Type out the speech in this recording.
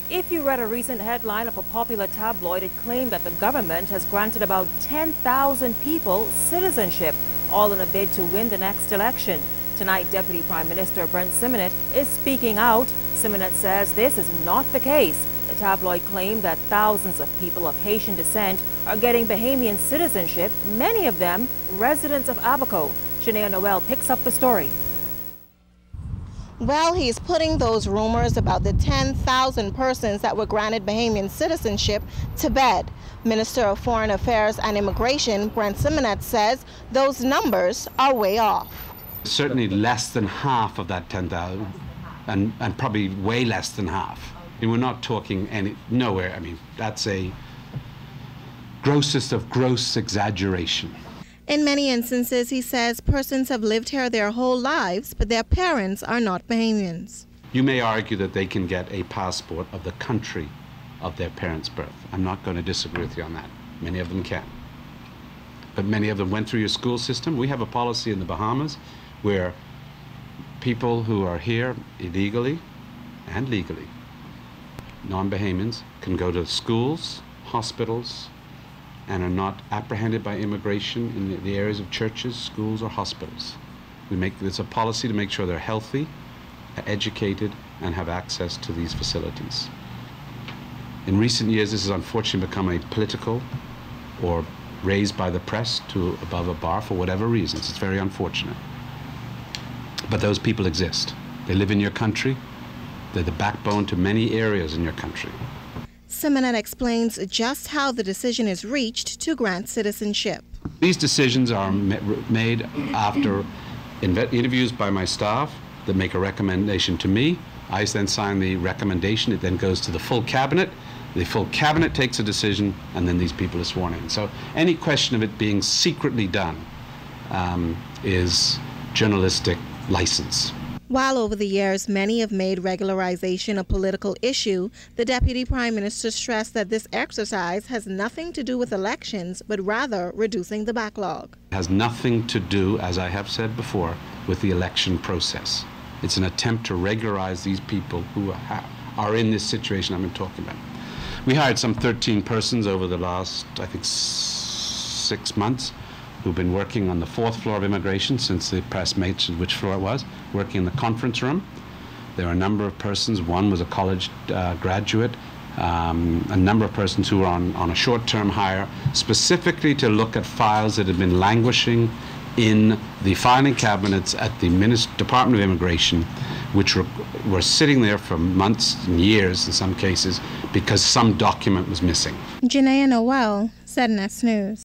If you read a recent headline of a popular tabloid, it claimed that the government has granted about 10,000 people citizenship, all in a bid to win the next election. Tonight, Deputy Prime Minister Brent Symonette is speaking out. Symonette says this is not the case. The tabloid claimed that thousands of people of Haitian descent are getting Bahamian citizenship, many of them residents of Abaco. Shania Noel picks up the story. Well, he's putting those rumors about the 10,000 persons that were granted Bahamian citizenship to bed. Minister of Foreign Affairs and Immigration, Brent Symonette, says those numbers are way off. Certainly less than half of that 10,000, and probably way less than half. And we're not talking nowhere. I mean, that's a grossest of gross exaggeration. In many instances, he says, persons have lived here their whole lives, but their parents are not Bahamians. You may argue that they can get a passport of the country of their parents' birth. I'm not going to disagree with you on that. Many of them can. But many of them went through your school system. We have a policy in the Bahamas where people who are here illegally and legally, non-Bahamians, can go to schools, hospitals, and are not apprehended by immigration in the areas of churches, schools, or hospitals. It's a policy to make sure they're healthy, educated, and have access to these facilities. In recent years, this has unfortunately become a political or raised by the press to above a bar for whatever reasons. It's very unfortunate. But those people exist. They live in your country. They're the backbone to many areas in your country. Symonette explains just how the decision is reached to grant citizenship. These decisions are made after interviews by my staff that make a recommendation to me. I then sign the recommendation. It then goes to the full cabinet. The full cabinet takes a decision, and then these people are sworn in. So any question of it being secretly done is journalistic license. While over the years many have made regularization a political issue, the Deputy Prime Minister stressed that this exercise has nothing to do with elections, but rather reducing the backlog. It has nothing to do, as I have said before, with the election process. It's an attempt to regularize these people who are in this situation I've been talking about. We hired some 13 persons over the last, I think, 6 months, who've been working on the 4th floor of immigration since the press mentioned which floor it was, working in the conference room. There are a number of persons. One was a college graduate, a number of persons who are on a short-term hire, specifically to look at files that have been languishing in the filing cabinets at the Department of Immigration, which were sitting there for months and years in some cases because some document was missing. Shania Noel, Citizenship News.